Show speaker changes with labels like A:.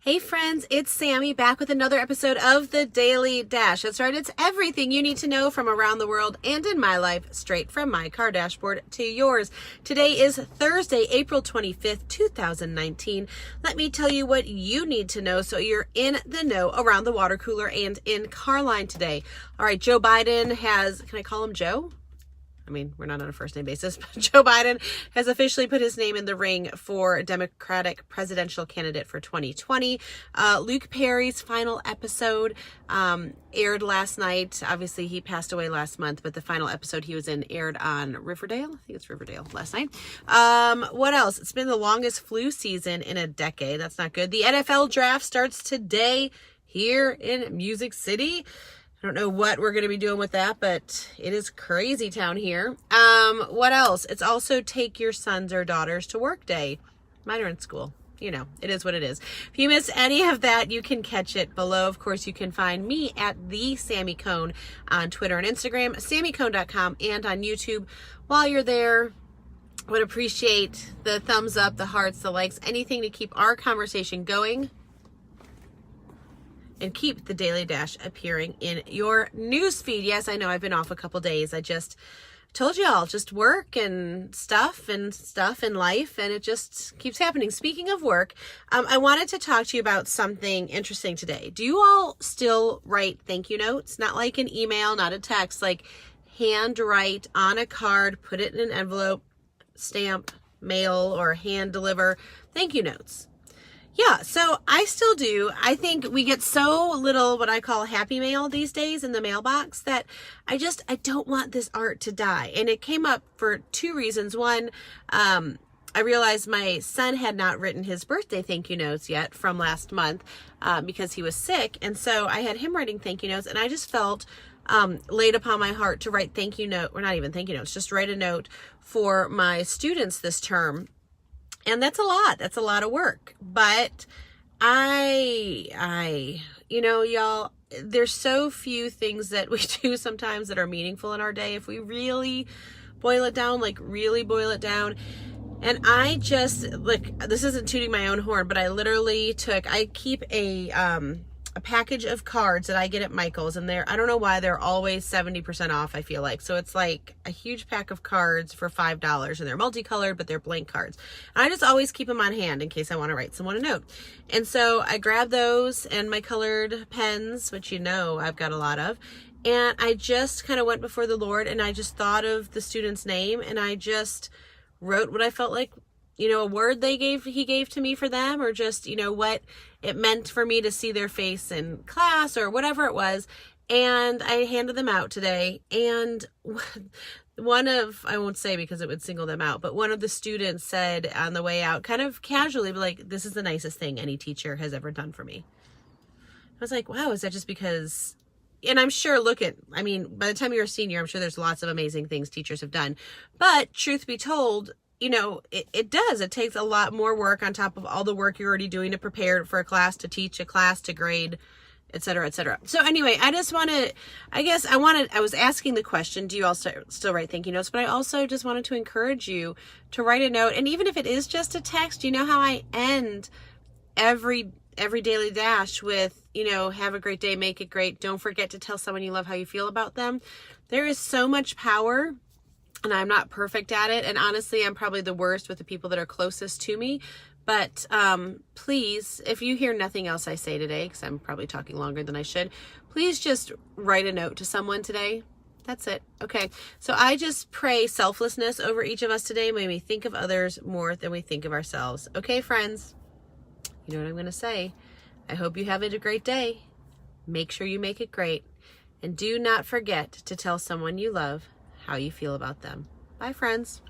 A: Hey friends, it's Sammy back with another episode of the Daily Dash. That's right, it's everything you need to know from around the world and in my life, straight from my car dashboard to yours. Today is Thursday, April 25th, 2019. Let me tell you what you need to know so you're in the know around the water cooler and in Carline today. All right, Joe Biden has, can I call him Joe? I mean, we're not on a first name basis, but Joe Biden has officially put his name in the ring for Democratic presidential candidate for 2020. Luke Perry's final episode aired last night. Obviously, he passed away last month, but the final episode he was in aired on Riverdale. I think it's Riverdale last night. What else? It's been the longest flu season in a decade. That's not good. The NFL draft starts today here in Music City. I don't know what we're going to be doing with that, but it is crazy town here. What else? It's also take your sons or daughters to work day. Mine are in school. You know, it is what it is. If you miss any of that, you can catch it below. Of course, you can find me at the Sammy Cone on Twitter and Instagram, sammycone.com, and on YouTube. While you're there, would appreciate the thumbs up, the hearts, the likes, anything to keep our conversation going and keep the Daily Dash appearing in your newsfeed. Yes, I know I've been off a couple days. I just told y'all, just work and stuff in life, and it just keeps happening. Speaking of work, I wanted to talk to you about something interesting today. Do you all still write thank you notes? Not like an email, not a text, like handwrite on a card, put it in an envelope, stamp, mail, or hand deliver thank you notes. Yeah, so I still do. I think we get so little what I call happy mail these days in the mailbox that I don't want this art to die. And it came up for two reasons. One, I realized my son had not written his birthday thank you notes yet from last month because he was sick. And so I had him writing thank you notes, and I just felt laid upon my heart to write thank you note, or not even thank you notes, just write a note for my students this term. And that's a lot. That's a lot of work. But you know, y'all, there's so few things that we do sometimes that are meaningful in our day. If we really boil it down, like really boil it down. And I just, like, this isn't tooting my own horn, but I keep a package of cards that I get at Michael's, and I don't know why they're always 70% off, I feel like. So it's like a huge pack of cards for $5, and they're multicolored, but they're blank cards. And I just always keep them on hand in case I want to write someone a note. And so I grabbed those and my colored pens, which you know I've got a lot of, and I just kind of went before the Lord, and I just thought of the student's name, and I just wrote what I felt like, you know, a word he gave to me for them, or just, you know, what it meant for me to see their face in class or whatever it was. And I handed them out today. And I won't say because it would single them out, but one of the students said on the way out, kind of casually, like, this is the nicest thing any teacher has ever done for me. I was like, wow, is that just because? And I'm sure, by the time you're a senior, I'm sure there's lots of amazing things teachers have done. But truth be told, you know, it does. It takes a lot more work on top of all the work you're already doing to prepare for a class, to teach a class, to grade, et cetera, et cetera. So anyway, I was asking the question, do you all still write thank you notes? But I also just wanted to encourage you to write a note. And even if it is just a text, you know how I end every Daily Dash with, you know, have a great day, make it great. Don't forget to tell someone you love how you feel about them. There is so much power. And I'm not perfect at it. And honestly, I'm probably the worst with the people that are closest to me. But please, if you hear nothing else I say today, because I'm probably talking longer than I should, please just write a note to someone today. That's it. Okay. So I just pray selflessness over each of us today. May we think of others more than we think of ourselves. Okay, friends? You know what I'm going to say. I hope you have a great day. Make sure you make it great. And do not forget to tell someone you love how you feel about them. Bye, friends.